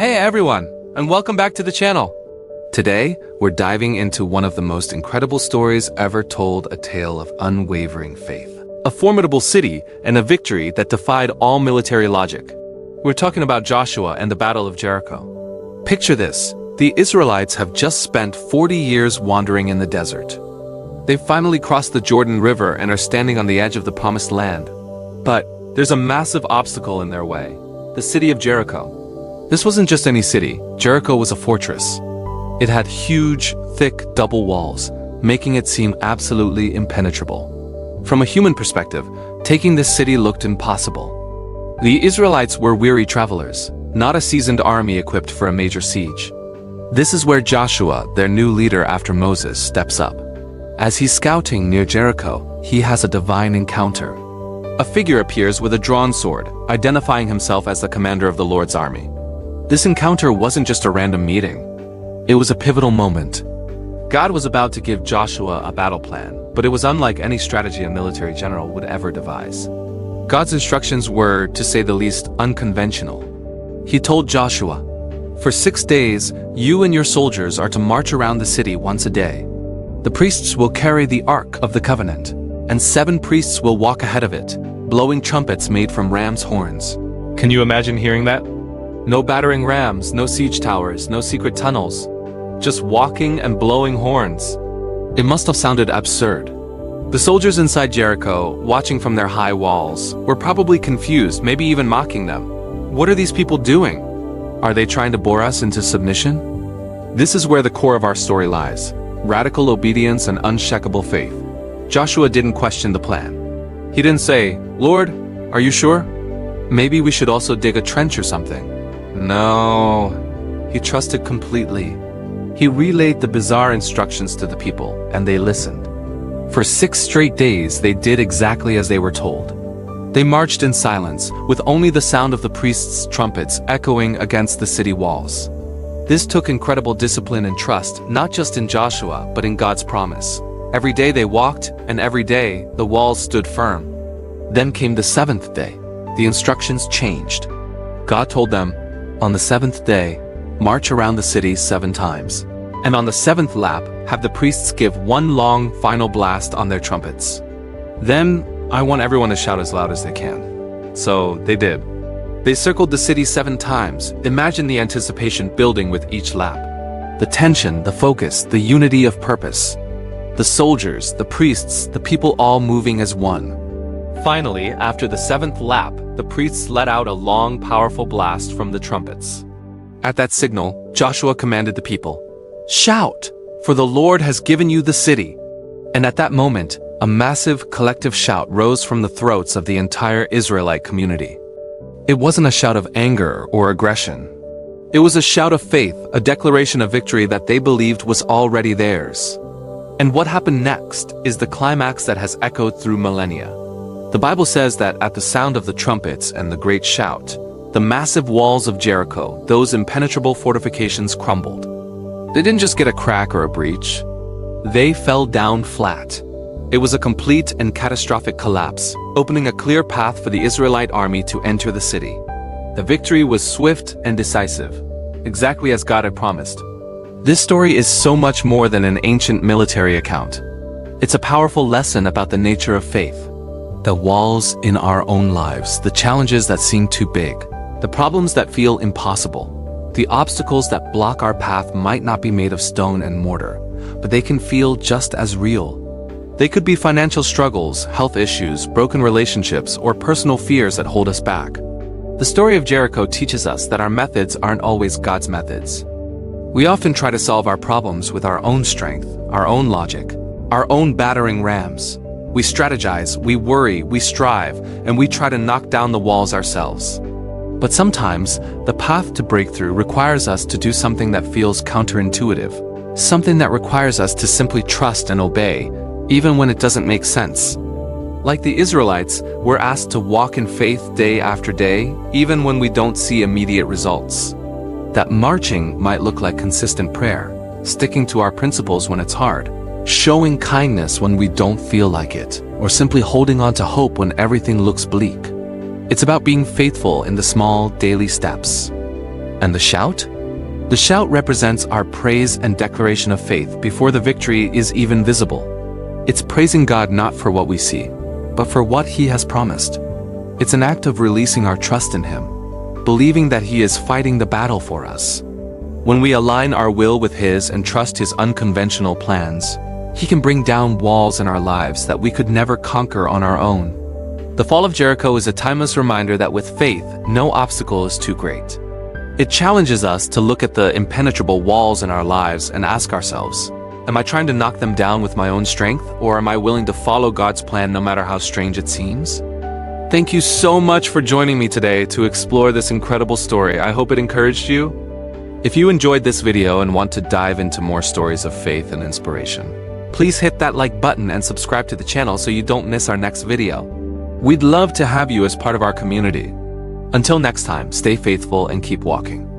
Hey everyone, and welcome back to the channel. Today, we're diving into one of the most incredible stories ever told, a tale of unwavering faith. A formidable city and a victory that defied all military logic. We're talking about Joshua and the Battle of Jericho. Picture this, the Israelites have just spent 40 years wandering in the desert. They've finally crossed the Jordan River and are standing on the edge of the Promised Land. But there's a massive obstacle in their way, the city of Jericho. This wasn't just any city. Jericho was a fortress. It had huge, thick, double walls, making it seem absolutely impenetrable. From a human perspective, taking this city looked impossible. The Israelites were weary travelers, not a seasoned army equipped for a major siege. This is where Joshua, their new leader after Moses, steps up. As he's scouting near Jericho, he has a divine encounter. A figure appears with a drawn sword, identifying himself as the commander of the Lord's army. This encounter wasn't just a random meeting. It was a pivotal moment. God was about to give Joshua a battle plan, but it was unlike any strategy a military general would ever devise. God's instructions were, to say the least, unconventional. He told Joshua, "For 6 days, you and your soldiers are to march around the city once a day. The priests will carry the Ark of the Covenant, and 7 priests will walk ahead of it, blowing trumpets made from ram's horns." Can you imagine hearing that? No battering rams, no siege towers, no secret tunnels. Just walking and blowing horns. It must have sounded absurd. The soldiers inside Jericho, watching from their high walls, were probably confused, maybe even mocking them. What are these people doing? Are they trying to bore us into submission? This is where the core of our story lies. Radical obedience and unshakable faith. Joshua didn't question the plan. He didn't say, "Lord, are you sure? Maybe we should also dig a trench or something." No, he trusted completely. He relayed the bizarre instructions to the people, and they listened. For 6 straight days, they did exactly as they were told. They marched in silence, with only the sound of the priests' trumpets echoing against the city walls. This took incredible discipline and trust, not just in Joshua, but in God's promise. Every day they walked, and every day the walls stood firm. Then came the 7th day. The instructions changed. God told them, "On the 7th day, march around the city 7 times. And on the 7th lap, have the priests give 1 long final blast on their trumpets. Then, I want everyone to shout as loud as they can." So they did. They circled the city 7 times. Imagine the anticipation building with each lap. The tension, the focus, the unity of purpose. The soldiers, the priests, the people all moving as one. Finally, after the 7th lap, the priests let out a long, powerful blast from the trumpets. At that signal, Joshua commanded the people, "Shout, for the Lord has given you the city." And at that moment, a massive collective shout rose from the throats of the entire Israelite community. It wasn't a shout of anger or aggression. It was a shout of faith, a declaration of victory that they believed was already theirs. And what happened next is the climax that has echoed through millennia. The Bible says that at the sound of the trumpets and the great shout, the massive walls of Jericho, those impenetrable fortifications, crumbled. They didn't just get a crack or a breach. They fell down flat. It was a complete and catastrophic collapse, opening a clear path for the Israelite army to enter the city. The victory was swift and decisive, exactly as God had promised. This story is so much more than an ancient military account. It's a powerful lesson about the nature of faith. The walls in our own lives, the challenges that seem too big, the problems that feel impossible, the obstacles that block our path might not be made of stone and mortar, but they can feel just as real. They could be financial struggles, health issues, broken relationships, or personal fears that hold us back. The story of Jericho teaches us that our methods aren't always God's methods. We often try to solve our problems with our own strength, our own logic, our own battering rams. We strategize, we worry, we strive, and we try to knock down the walls ourselves. But sometimes, the path to breakthrough requires us to do something that feels counterintuitive, something that requires us to simply trust and obey, even when it doesn't make sense. Like the Israelites, we're asked to walk in faith day after day, even when we don't see immediate results. That marching might look like consistent prayer, sticking to our principles when it's hard, showing kindness when we don't feel like it, or simply holding on to hope when everything looks bleak. It's about being faithful in the small, daily steps. And the shout? The shout represents our praise and declaration of faith before the victory is even visible. It's praising God not for what we see, but for what He has promised. It's an act of releasing our trust in Him, believing that He is fighting the battle for us. When we align our will with His and trust His unconventional plans, He can bring down walls in our lives that we could never conquer on our own. The fall of Jericho is a timeless reminder that with faith, no obstacle is too great. It challenges us to look at the impenetrable walls in our lives and ask ourselves, am I trying to knock them down with my own strength, or am I willing to follow God's plan no matter how strange it seems? Thank you so much for joining me today to explore this incredible story. I hope it encouraged you. If you enjoyed this video and want to dive into more stories of faith and inspiration, please hit that like button and subscribe to the channel so you don't miss our next video. We'd love to have you as part of our community. Until next time, stay faithful and keep walking.